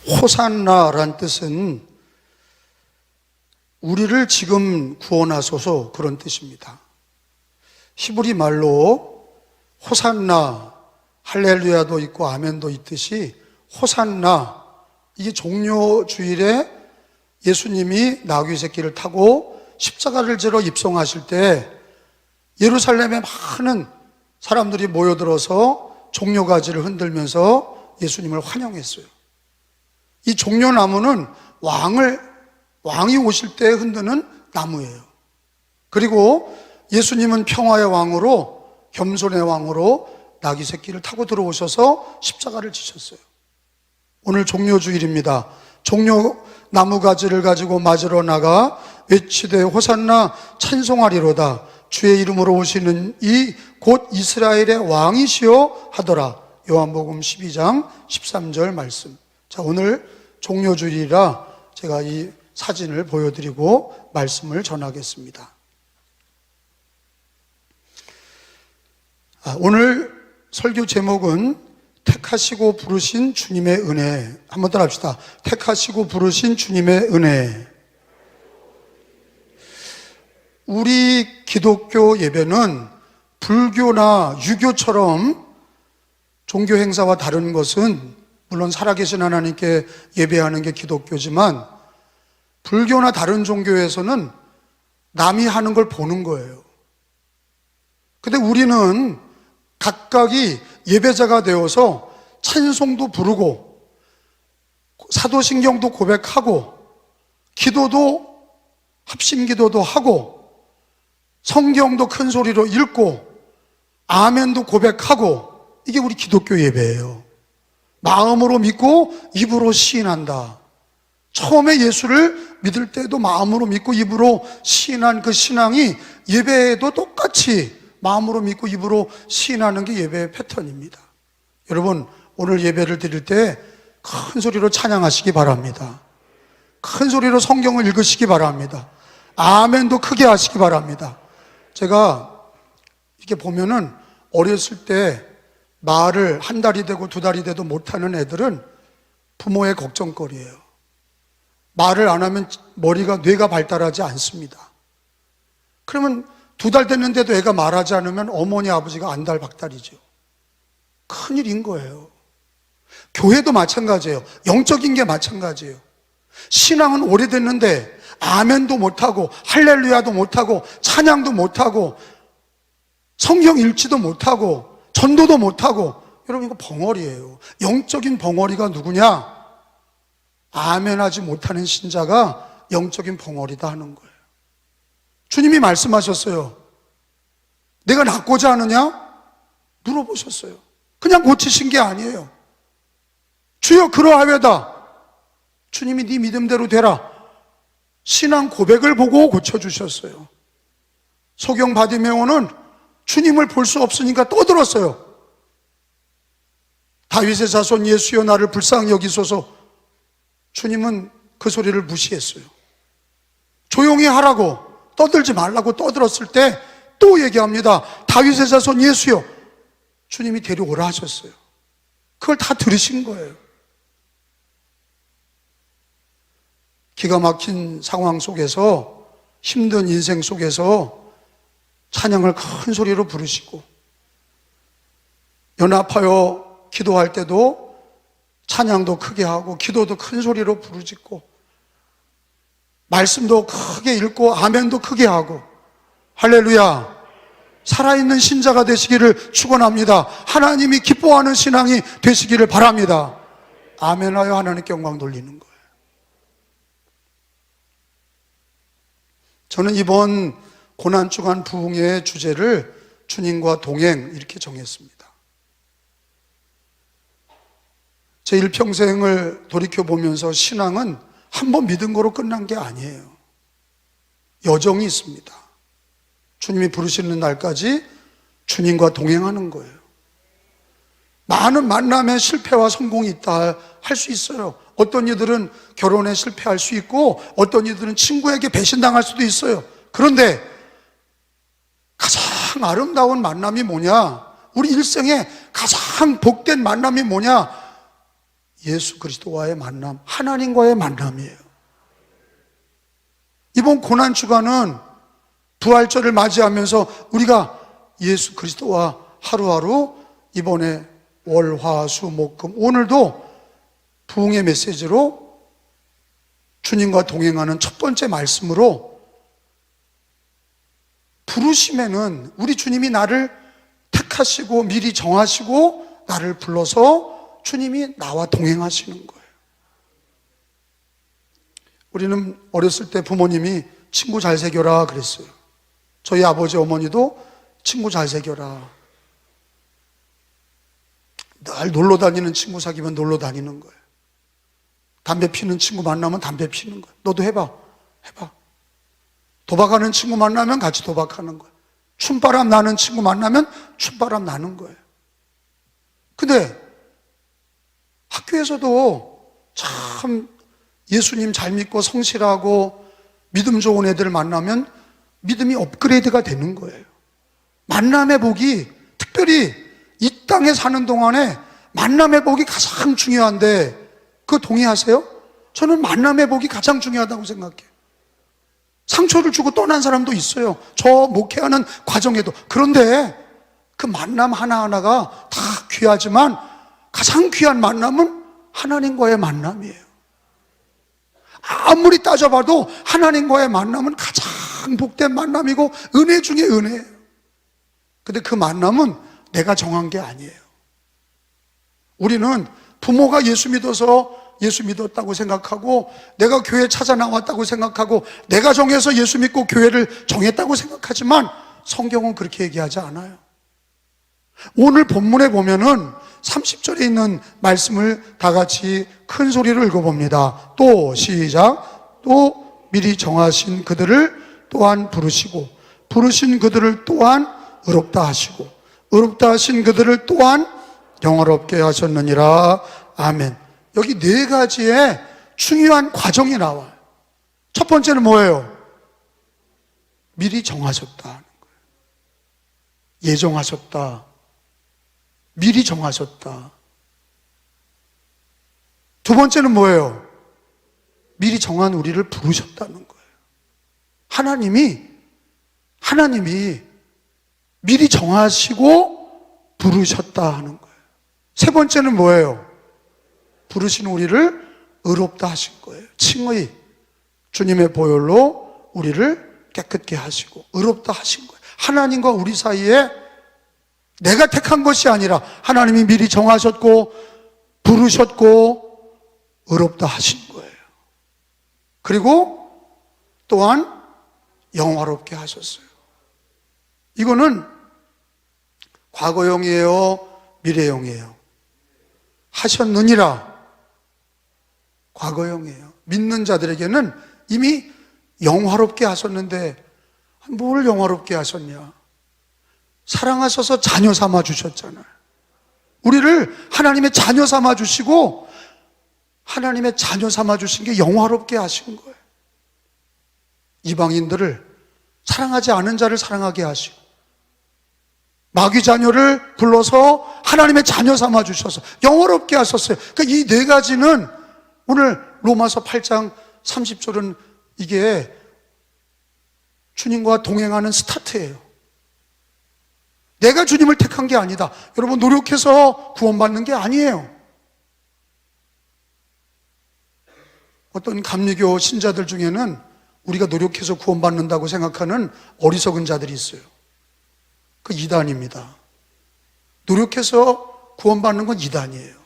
호산나란 뜻은 우리를 지금 구원하소서 그런 뜻입니다. 히브리 말로 호산나, 할렐루야도 있고 아멘도 있듯이 호산나, 이게 종료주일에 예수님이 나귀 새끼를 타고 십자가를 지러 입성하실 때 예루살렘에 많은 사람들이 모여들어서 종려가지를 흔들면서 예수님을 환영했어요. 이 종려나무는 왕이 오실 때 흔드는 나무예요. 그리고 예수님은 평화의 왕으로, 겸손의 왕으로 나귀 새끼를 타고 들어오셔서 십자가를 지셨어요. 오늘 종려주일입니다. 종려나무 가지를 가지고 맞으러 나가 외치되 호산나 찬송하리로다. 주의 이름으로 오시는 이 곧 이스라엘의 왕이시여 하더라. 요한복음 12장 13절 말씀. 자, 오늘 종려주일이라 제가 이 사진을 보여드리고 말씀을 전하겠습니다. 오늘 설교 제목은 택하시고 부르신 주님의 은혜. 한번 더 합시다. 택하시고 부르신 주님의 은혜. 우리 기독교 예배는 불교나 유교처럼 종교 행사와 다른 것은 물론 살아계신 하나님께 예배하는 게 기독교지만 불교나 다른 종교에서는 남이 하는 걸 보는 거예요. 근데 우리는 각각이 예배자가 되어서 찬송도 부르고 사도신경도 고백하고 기도도 합심기도도 하고 성경도 큰 소리로 읽고 아멘도 고백하고, 이게 우리 기독교 예배예요. 마음으로 믿고 입으로 시인한다. 처음에 예수를 믿을 때도 마음으로 믿고 입으로 시인한 그 신앙이 예배에도 똑같이 마음으로 믿고 입으로 시인하는 게 예배의 패턴입니다. 여러분, 오늘 예배를 드릴 때 큰 소리로 찬양하시기 바랍니다. 큰 소리로 성경을 읽으시기 바랍니다. 아멘도 크게 하시기 바랍니다. 제가 이렇게 보면은 어렸을 때 말을 한 달이 되고 두 달이 돼도 못하는 애들은 부모의 걱정거리예요. 말을 안 하면 뇌가 발달하지 않습니다. 그러면 두 달 됐는데도 애가 말하지 않으면 어머니 아버지가 안달박달이죠. 큰일인 거예요. 교회도 마찬가지예요. 영적인 게 마찬가지예요. 신앙은 오래됐는데 아멘도 못하고 할렐루야도 못하고 찬양도 못하고 성경 읽지도 못하고 전도도 못하고, 여러분 이거 벙어리예요. 영적인 벙어리가 누구냐? 아멘하지 못하는 신자가 영적인 벙어리다 하는 거예요. 주님이 말씀하셨어요. 내가 낫고자 하느냐? 물어보셨어요. 그냥 고치신 게 아니에요. 주여 그러하외다. 주님이 네 믿음대로 되라. 신앙 고백을 보고 고쳐주셨어요. 소경 바디메오는 주님을 볼 수 없으니까 떠들었어요. 다윗의 자손 예수여 나를 불쌍히 여기소서. 주님은 그 소리를 무시했어요. 조용히 하라고, 떠들지 말라고 떠들었을 때 또 얘기합니다. 다윗의 자손 예수여. 주님이 데려오라 하셨어요. 그걸 다 들으신 거예요. 기가 막힌 상황 속에서, 힘든 인생 속에서 찬양을 큰 소리로 부르시고, 연합하여 기도할 때도 찬양도 크게 하고 기도도 큰 소리로 부르짖고 말씀도 크게 읽고 아멘도 크게 하고, 할렐루야, 살아있는 신자가 되시기를 축원합니다. 하나님이 기뻐하는 신앙이 되시기를 바랍니다. 아멘하여 하나님께 영광 돌리는 거예요. 저는 이번 고난주간 부흥의 주제를 주님과 동행 이렇게 정했습니다. 제 일평생을 돌이켜보면서 신앙은 한 번 믿은 거로 끝난 게 아니에요. 여정이 있습니다. 주님이 부르시는 날까지 주님과 동행하는 거예요. 많은 만남에 실패와 성공이 있다 할 수 있어요. 어떤 이들은 결혼에 실패할 수 있고 어떤 이들은 친구에게 배신당할 수도 있어요. 그런데 가장 아름다운 만남이 뭐냐? 우리 일생에 가장 복된 만남이 뭐냐? 예수 그리스도와의 만남, 하나님과의 만남이에요. 이번 고난주간은 부활절을 맞이하면서 우리가 예수 그리스도와 하루하루 이번에 월, 화, 수, 목, 금 오늘도 부흥의 메시지로 주님과 동행하는 첫 번째 말씀으로 부르심에는 우리 주님이 나를 택하시고 미리 정하시고 나를 불러서 주님이 나와 동행하시는 거예요. 우리는 어렸을 때 부모님이 친구 잘 새겨라 그랬어요. 저희 아버지 어머니도 친구 잘 새겨라. 늘 놀러 다니는 친구 사귀면 놀러 다니는 거예요. 담배 피는 친구 만나면 담배 피는 거예요. 너도 해봐. 도박하는 친구 만나면 같이 도박하는 거예요. 춤바람 나는 친구 만나면 춤바람 나는 거예요. 근데 학교에서도 참 예수님 잘 믿고 성실하고 믿음 좋은 애들 만나면 믿음이 업그레이드가 되는 거예요. 만남의 복이, 특별히 이 땅에 사는 동안에 만남의 복이 가장 중요한데 그거 동의하세요? 저는 만남의 복이 가장 중요하다고 생각해요. 상처를 주고 떠난 사람도 있어요. 저 목회하는 과정에도. 그런데 그 만남 하나하나가 다 귀하지만 가장 귀한 만남은 하나님과의 만남이에요. 아무리 따져봐도 하나님과의 만남은 가장 복된 만남이고 은혜 중에 은혜예요. 근데 그 만남은 내가 정한 게 아니에요. 우리는 부모가 예수 믿어서 예수 믿었다고 생각하고 내가 교회 찾아 나왔다고 생각하고 내가 정해서 예수 믿고 교회를 정했다고 생각하지만 성경은 그렇게 얘기하지 않아요. 오늘 본문에 보면은 30절에 있는 말씀을 다 같이 큰 소리로 읽어봅니다. 또 시작. 또 미리 정하신 그들을 또한 부르시고 부르신 그들을 또한 의롭다 하시고 의롭다 하신 그들을 또한 영화롭게 하셨느니라. 아멘. 여기 네 가지의 중요한 과정이 나와요. 첫 번째는 뭐예요? 미리 정하셨다 하는 거예요. 예정하셨다. 미리 정하셨다. 두 번째는 뭐예요? 미리 정한 우리를 부르셨다는 거예요. 하나님이 미리 정하시고 부르셨다 하는 거예요. 세 번째는 뭐예요? 부르신 우리를 의롭다 하신 거예요. 칭의, 주님의 보혈로 우리를 깨끗게 하시고 의롭다 하신 거예요. 하나님과 우리 사이에 내가 택한 것이 아니라 하나님이 미리 정하셨고 부르셨고 의롭다 하신 거예요. 그리고 또한 영화롭게 하셨어요. 이거는 과거형이에요? 미래형이에요? 하셨느니라. 과거형이에요. 믿는 자들에게는 이미 영화롭게 하셨는데 뭘 영화롭게 하셨냐? 사랑하셔서 자녀 삼아 주셨잖아요. 우리를 하나님의 자녀 삼아 주시고 하나님의 자녀 삼아 주신 게 영화롭게 하신 거예요. 이방인들을 사랑하지 않은 자를 사랑하게 하시고 마귀 자녀를 불러서 하나님의 자녀 삼아 주셔서 영화롭게 하셨어요. 그러니까 이 네 가지는 오늘 로마서 8장 30절은 이게 주님과 동행하는 스타트예요. 내가 주님을 택한 게 아니다. 여러분 노력해서 구원받는 게 아니에요. 어떤 감리교 신자들 중에는 우리가 노력해서 구원받는다고 생각하는 어리석은 자들이 있어요. 그 이단입니다. 노력해서 구원받는 건 이단이에요.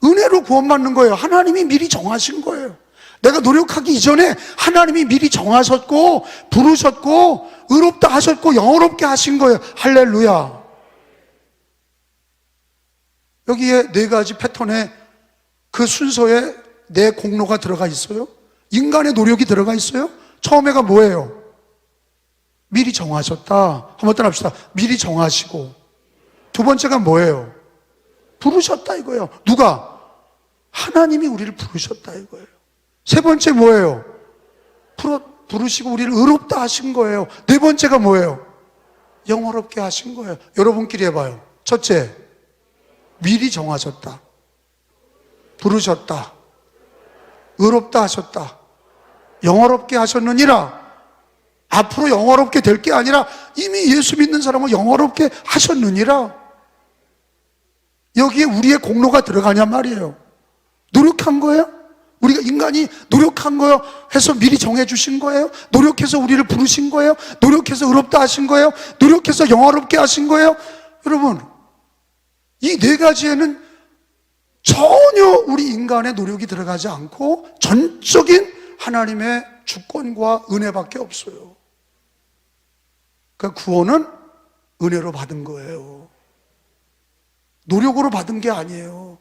은혜로 구원받는 거예요. 하나님이 미리 정하신 거예요. 내가 노력하기 이전에 하나님이 미리 정하셨고 부르셨고 의롭다 하셨고 영어롭게 하신 거예요. 할렐루야. 여기에 네 가지 패턴에 그 순서에 내 공로가 들어가 있어요? 인간의 노력이 들어가 있어요? 처음에가 뭐예요? 미리 정하셨다. 한번 따라합시다. 미리 정하시고. 두 번째가 뭐예요? 부르셨다 이거예요. 누가? 하나님이 우리를 부르셨다 이거예요. 세 번째 뭐예요? 부르시고 우리를 의롭다 하신 거예요. 네 번째가 뭐예요? 영화롭게 하신 거예요. 여러분끼리 해봐요. 첫째, 미리 정하셨다, 부르셨다, 의롭다 하셨다, 영화롭게 하셨느니라. 앞으로 영화롭게 될 게 아니라 이미 예수 믿는 사람을 영화롭게 하셨느니라. 여기에 우리의 공로가 들어가냔 말이에요. 노력한 거예요? 우리가 인간이 노력한 거예요? 해서 미리 정해주신 거예요? 노력해서 우리를 부르신 거예요? 노력해서 의롭다 하신 거예요? 노력해서 영화롭게 하신 거예요? 여러분, 이 네 가지에는 전혀 우리 인간의 노력이 들어가지 않고 전적인 하나님의 주권과 은혜밖에 없어요. 그러니까 구원은 은혜로 받은 거예요. 노력으로 받은 게 아니에요.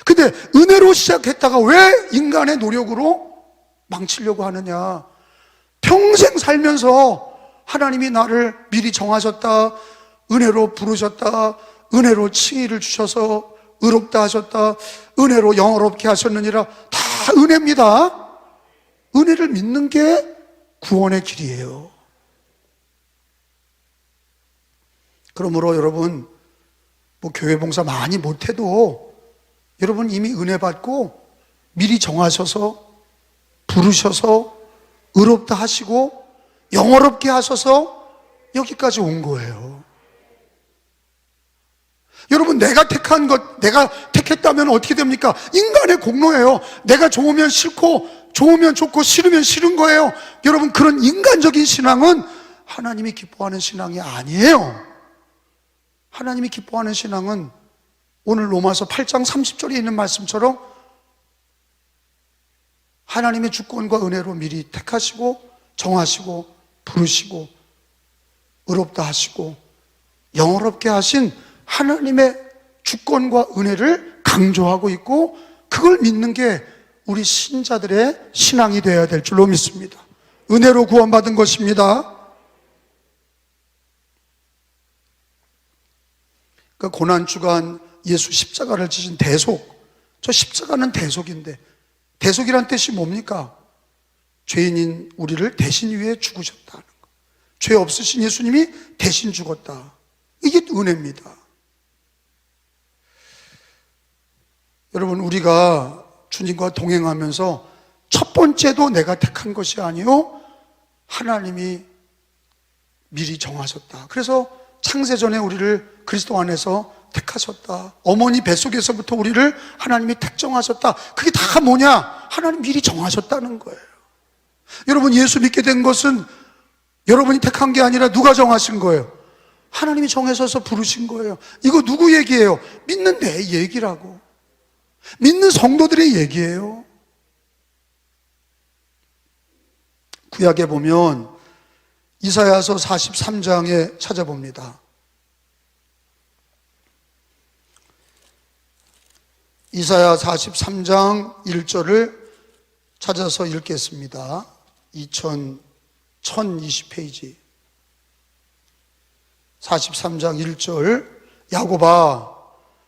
근데 은혜로 시작했다가 왜 인간의 노력으로 망치려고 하느냐? 평생 살면서 하나님이 나를 미리 정하셨다, 은혜로 부르셨다, 은혜로 칭의를 주셔서 의롭다 하셨다, 은혜로 영화롭게 하셨느니라. 다 은혜입니다. 은혜를 믿는 게 구원의 길이에요. 그러므로 여러분, 뭐 교회 봉사 많이 못해도 여러분 이미 은혜 받고 미리 정하셔서 부르셔서 의롭다 하시고 영화롭게 하셔서 여기까지 온 거예요. 여러분, 내가 택한 것, 내가 택했다면 어떻게 됩니까? 인간의 공로예요. 내가 좋으면 싫고 좋으면 좋고 싫으면 싫은 거예요. 여러분, 그런 인간적인 신앙은 하나님이 기뻐하는 신앙이 아니에요. 하나님이 기뻐하는 신앙은 오늘 로마서 8장 30절에 있는 말씀처럼 하나님의 주권과 은혜로 미리 택하시고 정하시고 부르시고 의롭다 하시고 영화롭게 하신 하나님의 주권과 은혜를 강조하고 있고, 그걸 믿는 게 우리 신자들의 신앙이 되어야 될 줄로 믿습니다. 은혜로 구원받은 것입니다. 그 고난주간 예수 십자가를 지신 대속, 저 십자가는 대속인데, 대속이란 뜻이 뭡니까? 죄인인 우리를 대신 위해 죽으셨다는 거. 죄 없으신 예수님이 대신 죽었다. 이게 은혜입니다. 여러분, 우리가 주님과 동행하면서 첫 번째도 내가 택한 것이 아니요, 하나님이 미리 정하셨다. 그래서 창세전에 우리를 그리스도 안에서 택하셨다. 어머니 뱃속에서부터 우리를 하나님이 택정하셨다. 그게 다 뭐냐? 하나님 미리 정하셨다는 거예요. 여러분, 예수 믿게 된 것은 여러분이 택한 게 아니라 누가 정하신 거예요? 하나님이 정하셔서 부르신 거예요. 이거 누구 얘기예요? 믿는 내 얘기라고. 믿는 성도들의 얘기예요. 구약에 보면 이사야서 43장에 찾아봅니다. 이사야 43장 1절을 찾아서 읽겠습니다. 1020페이지 43장 1절. 야곱아,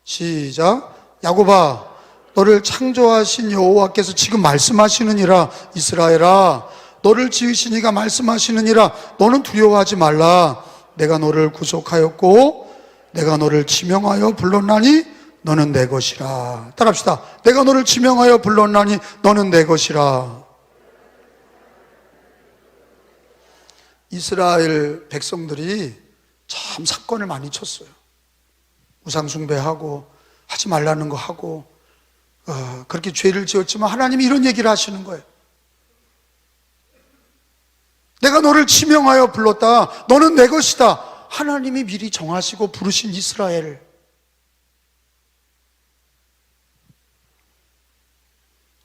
시작. 야곱아, 너를 창조하신 여호와께서 지금 말씀하시느니라. 이스라엘아, 너를 지으신 이가 말씀하시느니라. 너는 두려워하지 말라. 내가 너를 구속하였고 내가 너를 지명하여 불렀나니 너는 내 것이라. 따라합시다. 내가 너를 지명하여 불렀나니 너는 내 것이라. 이스라엘 백성들이 참 사건을 많이 쳤어요. 우상숭배하고 하지 말라는 거 하고 그렇게 죄를 지었지만 하나님이 이런 얘기를 하시는 거예요. 내가 너를 지명하여 불렀다. 너는 내 것이다. 하나님이 미리 정하시고 부르신 이스라엘.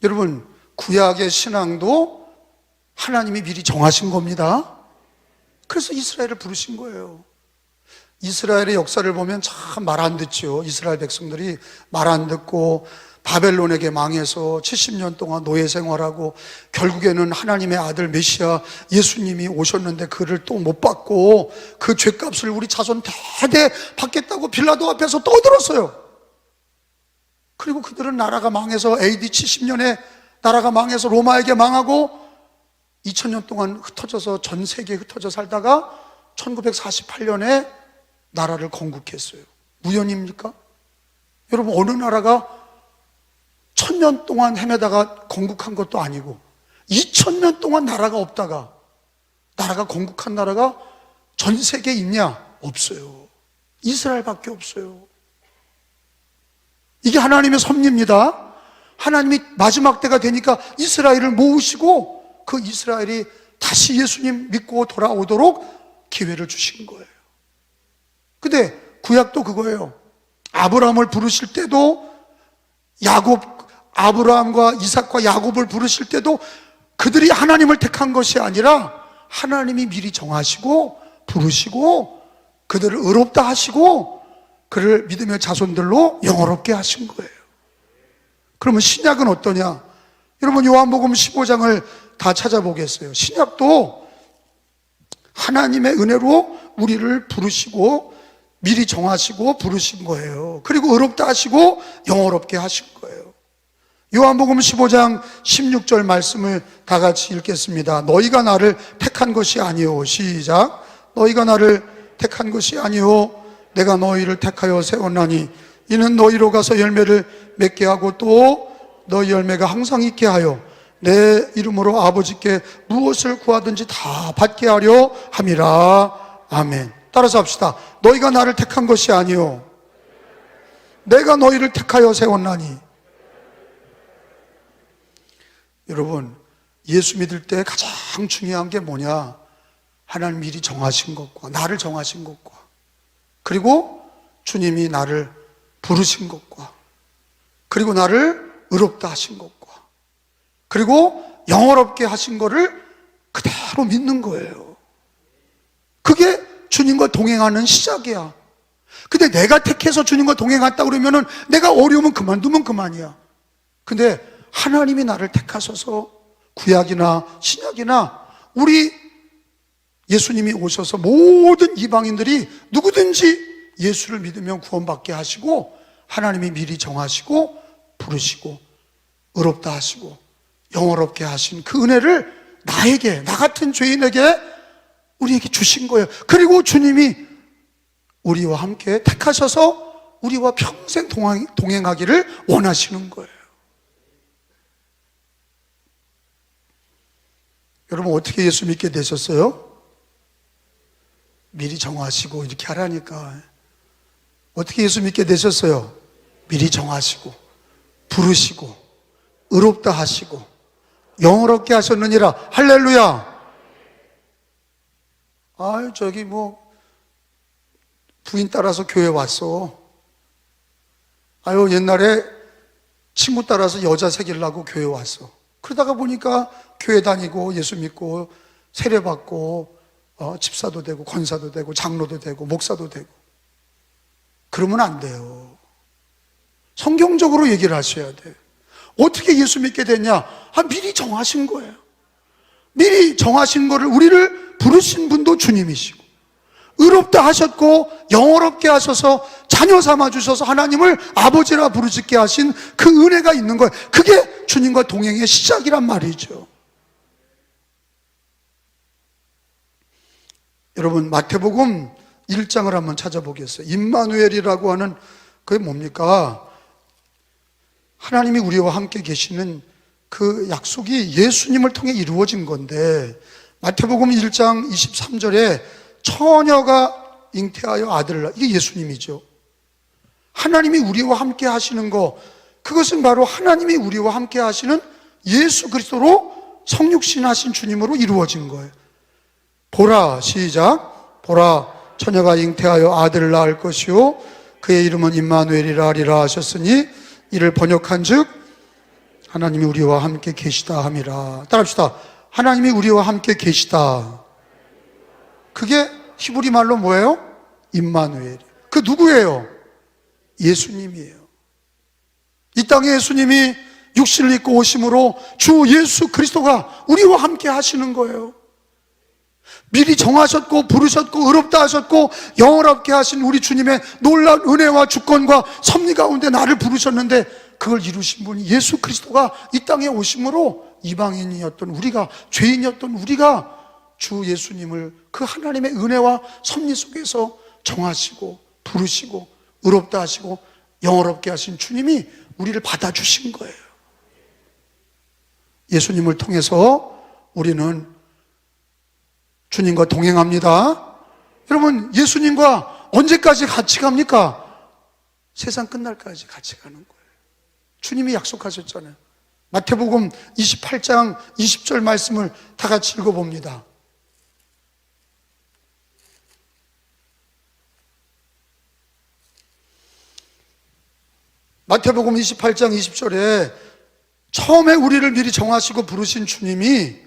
여러분, 구약의 신앙도 하나님이 미리 정하신 겁니다. 그래서 이스라엘을 부르신 거예요. 이스라엘의 역사를 보면 참 말 안 듣죠. 이스라엘 백성들이 말 안 듣고 바벨론에게 망해서 70년 동안 노예 생활하고 결국에는 하나님의 아들 메시아 예수님이 오셨는데 그를 또 못 받고 그 죄값을 우리 자손 대대 받겠다고 빌라도 앞에서 떠들었어요. 그리고 그들은 나라가 망해서 AD 70년에 나라가 망해서 로마에게 망하고 2000년 동안 흩어져서 전 세계에 흩어져 살다가 1948년에 나라를 건국했어요. 우연입니까? 여러분, 어느 나라가 1000년 동안 헤매다가 건국한 것도 아니고 2000년 동안 나라가 없다가 나라가 건국한 나라가 전 세계에 있냐? 없어요. 이스라엘밖에 없어요. 이게 하나님의 섭리입니다. 하나님이 마지막 때가 되니까 이스라엘을 모으시고 그 이스라엘이 다시 예수님 믿고 돌아오도록 기회를 주신 거예요. 근데 구약도 그거예요. 아브라함을 부르실 때도 아브라함과 이삭과 야곱을 부르실 때도 그들이 하나님을 택한 것이 아니라 하나님이 미리 정하시고 부르시고 그들을 의롭다 하시고 그를 믿음의 자손들로 영화롭게 하신 거예요. 그러면 신약은 어떠냐? 여러분, 요한복음 15장을 다 찾아보겠어요. 신약도 하나님의 은혜로 우리를 부르시고 미리 정하시고 부르신 거예요. 그리고 의롭다 하시고 영화롭게 하신 거예요. 요한복음 15장 16절 말씀을 다 같이 읽겠습니다. 너희가 나를 택한 것이 아니오. 시작. 너희가 나를 택한 것이 아니오. 내가 너희를 택하여 세웠나니 이는 너희로 가서 열매를 맺게 하고 또 너희 열매가 항상 있게 하여 내 이름으로 아버지께 무엇을 구하든지 다 받게 하려 함이라. 아멘. 따라서 합시다. 너희가 나를 택한 것이 아니오. 내가 너희를 택하여 세웠나니. 여러분, 예수 믿을 때 가장 중요한 게 뭐냐? 하나님 미리 정하신 것과 나를 정하신 것과 그리고 주님이 나를 부르신 것과 그리고 나를 의롭다 하신 것과 그리고 영화롭게 하신 것을 그대로 믿는 거예요. 그게 주님과 동행하는 시작이야. 근데 내가 택해서 주님과 동행했다 그러면은 내가 어려우면 그만두면 그만이야. 근데 하나님이 나를 택하셔서 구약이나 신약이나 우리 예수님이 오셔서 모든 이방인들이 누구든지 예수를 믿으면 구원받게 하시고 하나님이 미리 정하시고 부르시고 의롭다 하시고 영화롭게 하신 그 은혜를 나에게, 나 같은 죄인에게 우리에게 주신 거예요. 그리고 주님이 우리와 함께 택하셔서 우리와 평생 동행하기를 원하시는 거예요. 여러분, 어떻게 예수 믿게 되셨어요? 미리 정하시고 이렇게 하라니까. 어떻게 예수 믿게 되셨어요? 미리 정하시고 부르시고 의롭다 하시고 영화롭게 하셨느니라. 할렐루야. 저기 부인 따라서 교회 왔어. 옛날에 친구 따라서 여자 새기려고 교회 왔어. 그러다가 보니까 교회 다니고 예수 믿고 세례받고 집사도 되고 권사도 되고 장로도 되고 목사도 되고. 그러면 안 돼요. 성경적으로 얘기를 하셔야 돼요. 어떻게 예수 믿게 됐냐? 미리 정하신 거예요. 미리 정하신 거를 우리를 부르신 분도 주님이시고 의롭다 하셨고 영화롭게 하셔서 자녀 삼아 주셔서 하나님을 아버지라 부르짖게 하신 그 은혜가 있는 거예요. 그게 주님과 동행의 시작이란 말이죠. 여러분, 마태복음 1장을 한번 찾아보겠어요. 임마누엘이라고 하는 그게 뭡니까? 하나님이 우리와 함께 계시는 그 약속이 예수님을 통해 이루어진 건데, 마태복음 1장 23절에 처녀가 잉태하여 아들을 낳, 이게 예수님이죠. 하나님이 우리와 함께 하시는 거, 그것은 바로 하나님이 우리와 함께 하시는 예수 그리스도로 성육신 하신 주님으로 이루어진 거예요. 보라, 시작. 보라, 처녀가 잉태하여 아들을 낳을 것이요 그의 이름은 임마누엘이라 하리라 하셨으니 이를 번역한즉 하나님이 우리와 함께 계시다 함이라. 따라합시다. 하나님이 우리와 함께 계시다. 그게 히브리 말로 뭐예요? 임마누엘. 그 누구예요? 예수님이에요. 이 땅에 예수님이 육신을 입고 오심으로 주 예수 그리스도가 우리와 함께 하시는 거예요. 미리 정하셨고 부르셨고 의롭다 하셨고 영원롭게 하신 우리 주님의 놀라운 은혜와 주권과 섭리 가운데 나를 부르셨는데 그걸 이루신 분이 예수 그리스도가 이 땅에 오심으로 이방인이었던 우리가, 죄인이었던 우리가 주 예수님을 그 하나님의 은혜와 섭리 속에서 정하시고 부르시고 의롭다 하시고 영어롭게 하신 주님이 우리를 받아주신 거예요. 예수님을 통해서 우리는 주님과 동행합니다. 여러분, 예수님과 언제까지 같이 갑니까? 세상 끝날까지 같이 가는 거예요. 주님이 약속하셨잖아요. 마태복음 28장 20절 말씀을 다 같이 읽어봅니다. 마태복음 28장 20절에 처음에 우리를 미리 정하시고 부르신 주님이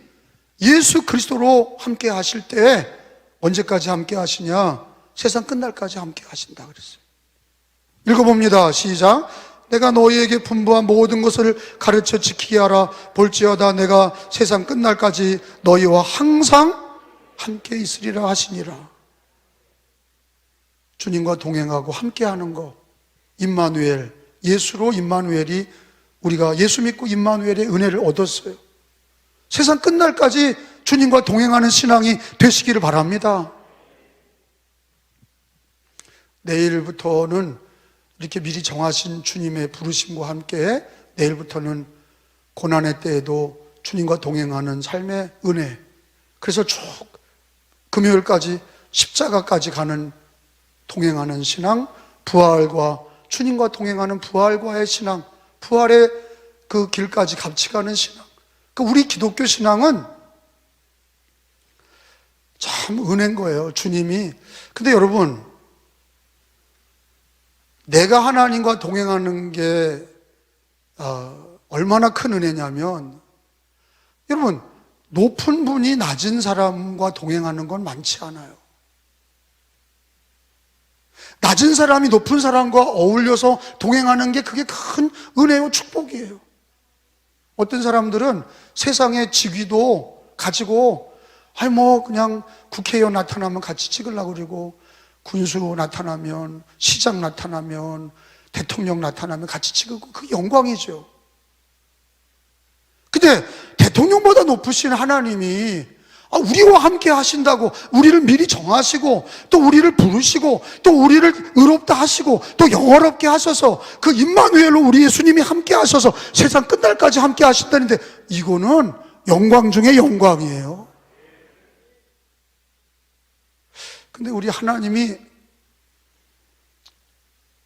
예수 그리스도로 함께 하실 때 언제까지 함께 하시냐? 세상 끝날까지 함께 하신다 그랬어요. 읽어봅니다. 시작. 내가 너희에게 분부한 모든 것을 가르쳐 지키게 하라. 볼지어다 내가 세상 끝날까지 너희와 항상 함께 있으리라 하시니라. 주님과 동행하고 함께하는 것, 임마누엘, 예수로 임마누엘이, 우리가 예수 믿고 임마누엘의 은혜를 얻었어요. 세상 끝날까지 주님과 동행하는 신앙이 되시기를 바랍니다. 내일부터는 이렇게 미리 정하신 주님의 부르심과 함께 내일부터는 고난의 때에도 주님과 동행하는 삶의 은혜, 그래서 쭉 금요일까지 십자가까지 가는 동행하는 신앙, 부활과 주님과 동행하는 부활과의 신앙, 부활의 그 길까지 같이 가는 신앙. 우리 기독교 신앙은 참 은혜인 거예요. 주님이. 근데 여러분, 내가 하나님과 동행하는 게 얼마나 큰 은혜냐면, 여러분, 높은 분이 낮은 사람과 동행하는 건 많지 않아요. 낮은 사람이 높은 사람과 어울려서 동행하는 게 그게 큰 은혜요 축복이에요. 어떤 사람들은 세상의 직위도 가지고 그냥 국회의원 나타나면 같이 찍으려고 그러고, 군수 나타나면, 시장 나타나면, 대통령 나타나면 같이 찍고, 그게 영광이죠. 근데 대통령보다 높으신 하나님이 우리와 함께 하신다고, 우리를 미리 정하시고, 또 우리를 부르시고, 또 우리를 의롭다 하시고, 또 영원롭게 하셔서, 그 임마누엘로 우리 예수님이 함께 하셔서 세상 끝날까지 함께 하신다는데, 이거는 영광 중에 영광이에요. 근데 우리 하나님이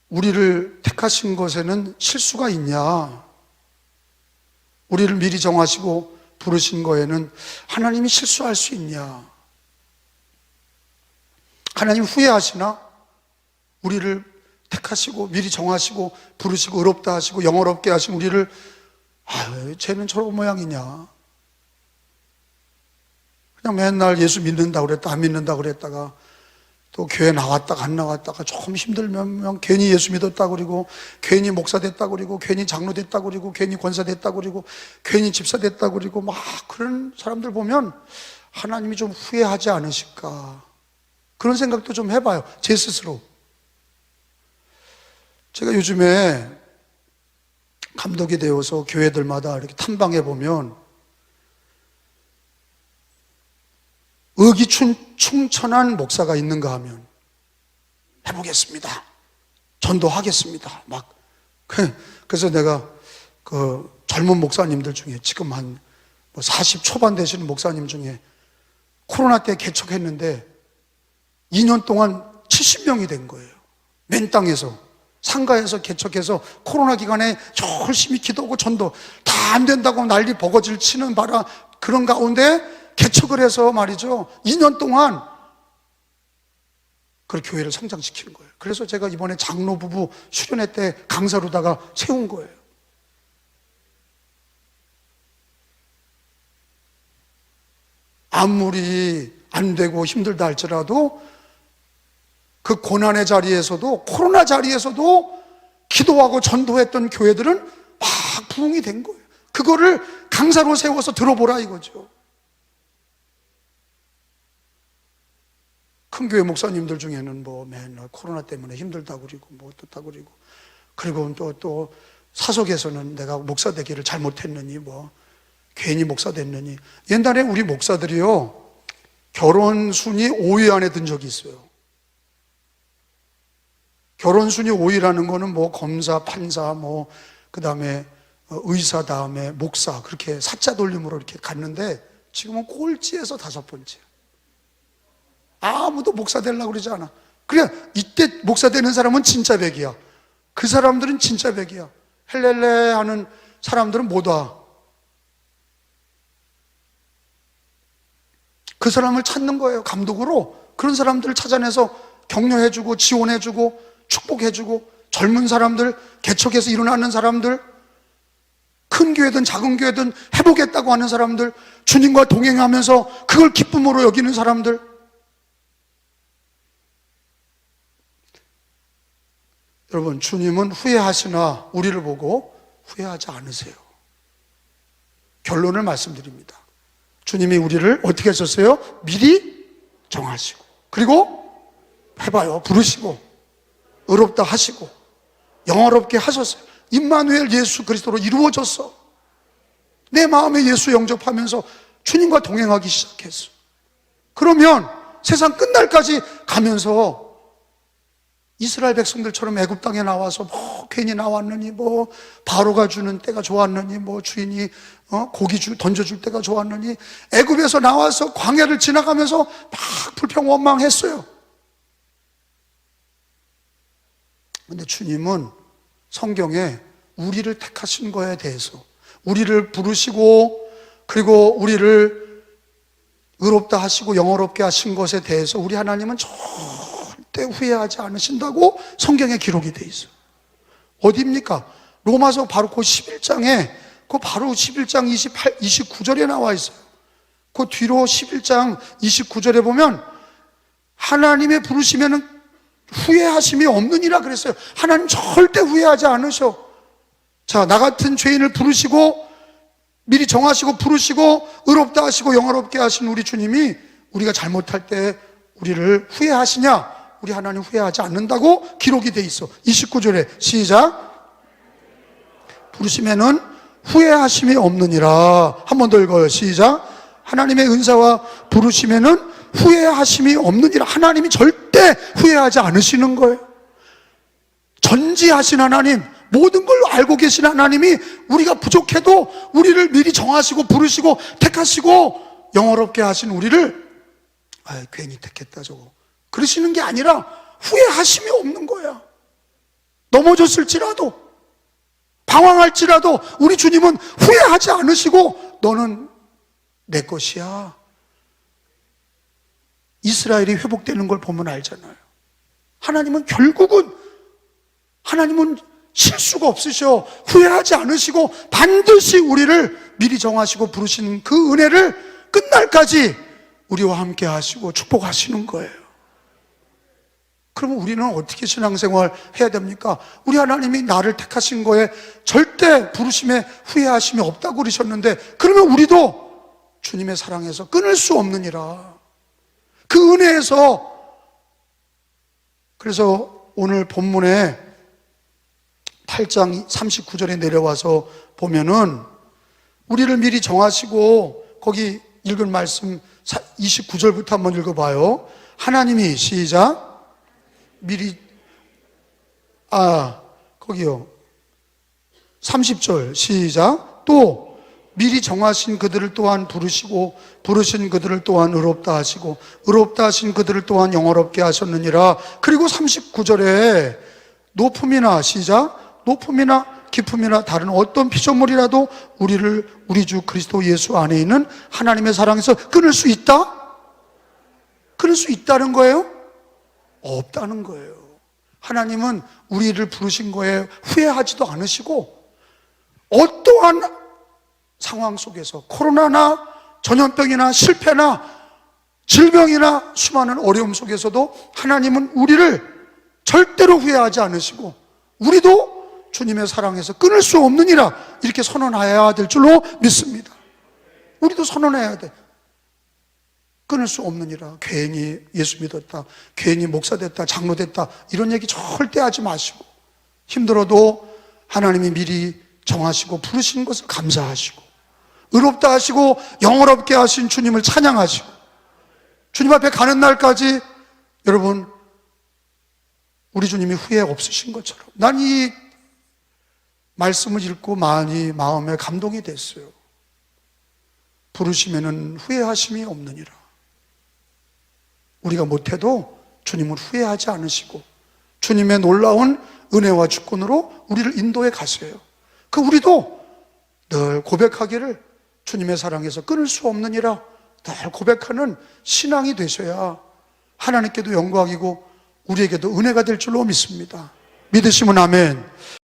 우리를 택하신 것에는 실수가 있냐? 우리를 미리 정하시고 부르신 거에는 하나님이 실수할 수 있냐? 하나님 후회하시나? 우리를 택하시고 미리 정하시고 부르시고 의롭다 하시고 영어롭게 하신 우리를 쟤는 저런 모양이냐? 그냥 맨날 예수 믿는다고 그랬다 안 믿는다고 그랬다가 또 교회 나왔다가 안 나왔다가 조금 힘들면 괜히 예수 믿었다고 그러고, 괜히 목사 됐다고 그러고, 괜히 장로 됐다고 그러고, 괜히 권사 됐다고 그러고, 괜히 집사 됐다고 그러고, 막 그런 사람들 보면 하나님이 좀 후회하지 않으실까, 그런 생각도 좀 해봐요. 제 스스로. 제가 요즘에 감독이 되어서 교회들마다 이렇게 탐방해 보면 의기충천한 목사가 있는가 하면 해보겠습니다, 전도하겠습니다 막. 그래서 내가 그 젊은 목사님들 중에 지금 한 40 초반 되시는 목사님 중에 코로나 때 개척했는데 2년 동안 70명이 된 거예요. 맨 땅에서 상가에서 개척해서 코로나 기간에 열심히 기도하고 전도 다 안 된다고 난리 버거지를 치는 바라 그런 가운데 개척을 해서 말이죠, 2년 동안 그 교회를 성장시키는 거예요. 그래서 제가 이번에 장로 부부 수련회 때 강사로다가 세운 거예요. 아무리 안 되고 힘들다 할지라도 그 고난의 자리에서도, 코로나 자리에서도 기도하고 전도했던 교회들은 막 부흥이 된 거예요. 그거를 강사로 세워서 들어보라 이거죠. 큰 교회 목사님들 중에는 맨날 코로나 때문에 힘들다고 그러고 어떻다고 그러고, 그리고 또 사석에서는 내가 목사 되기를 잘못했느니 괜히 목사 됐느니. 옛날에 우리 목사들이요, 결혼 순위 5위 안에 든 적이 있어요. 결혼 순위 5위라는 거는 뭐 검사, 판사, 뭐 그다음에 의사, 다음에 목사, 그렇게 사자 돌림으로 이렇게 갔는데 지금은 꼴찌에서 5번째. 아무도 목사 되려고 그러지 않아. 그래, 이때 목사 되는 사람은 진짜 백이야. 그 사람들은 진짜 백이야. 헬렐레 하는 사람들은 못 와. 그 사람을 찾는 거예요. 감독으로 그런 사람들을 찾아내서 격려해주고 지원해주고 축복해주고, 젊은 사람들, 개척해서 일어나는 사람들, 큰 교회든 작은 교회든 해보겠다고 하는 사람들, 주님과 동행하면서 그걸 기쁨으로 여기는 사람들. 여러분, 주님은 후회하시나 우리를 보고 후회하지 않으세요. 결론을 말씀드립니다. 주님이 우리를 어떻게 하셨어요? 미리 정하시고, 그리고 해봐요, 부르시고, 의롭다 하시고, 영화롭게 하셨어요. 임마누엘 예수 그리스도로 이루어졌어. 내 마음에 예수 영접하면서 주님과 동행하기 시작했어. 그러면 세상 끝날까지 가면서 이스라엘 백성들처럼 애굽 땅에 나와서 뭐 괜히 나왔느니, 뭐 바로가 주는 때가 좋았느니, 뭐 주인이 고기 던져줄 때가 좋았느니, 애굽에서 나와서 광야를 지나가면서 막 불평원망했어요. 근데 주님은 성경에 우리를 택하신 거에 대해서, 우리를 부르시고 그리고 우리를 의롭다 하시고 영어롭게 하신 것에 대해서 우리 하나님은 절대 후회하지 않으신다고 성경에 기록이 돼 있어요. 어디입니까? 로마서 바로 그 11장에, 그 바로 11장 29절에 나와 있어요. 그 뒤로 11장 29절에 보면 하나님의 부르시면은 후회하심이 없느니라 그랬어요. 하나님 절대 후회하지 않으셔. 자, 나 같은 죄인을 부르시고 미리 정하시고 부르시고 의롭다 하시고 영화롭게 하신 우리 주님이 우리가 잘못할 때 우리를 후회하시냐? 우리 하나님 후회하지 않는다고 기록이 돼 있어. 29절에 시작. 부르시면은 후회하심이 없느니라. 한 번 더 읽어요. 시작. 하나님의 은사와 부르시면은 후회하심이 없느니라. 하나님이 절대 후회하지 않으시는 거예요. 전지하신 하나님, 모든 걸 알고 계신 하나님이 우리가 부족해도 우리를 미리 정하시고 부르시고 택하시고 영어롭게 하신 우리를 괜히 택했다 저거 그러시는 게 아니라 후회하심이 없는 거야. 넘어졌을지라도 방황할지라도 우리 주님은 후회하지 않으시고 너는 내 것이야. 이스라엘이 회복되는 걸 보면 알잖아요. 하나님은 결국은, 하나님은 실수가 없으셔. 후회하지 않으시고 반드시 우리를 미리 정하시고 부르신 그 은혜를 끝날까지 우리와 함께 하시고 축복하시는 거예요. 그러면 우리는 어떻게 신앙생활 해야 됩니까? 우리 하나님이 나를 택하신 거에 절대 부르심에 후회하심이 없다고 그러셨는데, 그러면 우리도 주님의 사랑에서 끊을 수 없느니라. 그 은혜에서, 그래서 오늘 본문에 8장 39절에 내려와서 보면은 우리를 미리 정하시고, 거기 읽은 말씀 29절부터 한번 읽어봐요. 하나님이 시작. 미리, 거기요. 30절 시작. 또 미리 정하신 그들을 또한 부르시고 부르신 그들을 또한 의롭다 하시고 의롭다 하신 그들을 또한 영화롭게 하셨느니라. 그리고 39절에 높음이나 시작. 높음이나 깊음이나 다른 어떤 피조물이라도 우리를 우리 주 그리스도 예수 안에 있는 하나님의 사랑에서 끊을 수 있다? 끊을 수 있다는 거예요? 없다는 거예요. 하나님은 우리를 부르신 거에 후회하지도 않으시고, 어떠한 상황 속에서 코로나나 전염병이나 실패나 질병이나 수많은 어려움 속에서도 하나님은 우리를 절대로 후회하지 않으시고 우리도 주님의 사랑에서 끊을 수 없느니라 이렇게 선언해야 될 줄로 믿습니다. 우리도 선언해야 돼. 끊을 수 없느니라. 괜히 예수 믿었다, 괜히 목사 됐다, 장로 됐다 이런 얘기 절대 하지 마시고, 힘들어도 하나님이 미리 정하시고 부르신 것을 감사하시고 의롭다 하시고 영원롭게 하신 주님을 찬양하시고, 주님 앞에 가는 날까지 여러분 우리 주님이 후회 없으신 것처럼. 난 이 말씀을 읽고 많이 마음에 감동이 됐어요. 부르시면은 후회하심이 없느니라. 우리가 못해도 주님은 후회하지 않으시고 주님의 놀라운 은혜와 주권으로 우리를 인도해 가세요. 우리도 늘 고백하기를 주님의 사랑에서 끊을 수 없느니라 늘 고백하는 신앙이 되셔야 하나님께도 영광이고 우리에게도 은혜가 될 줄로 믿습니다. 믿으시면 아멘.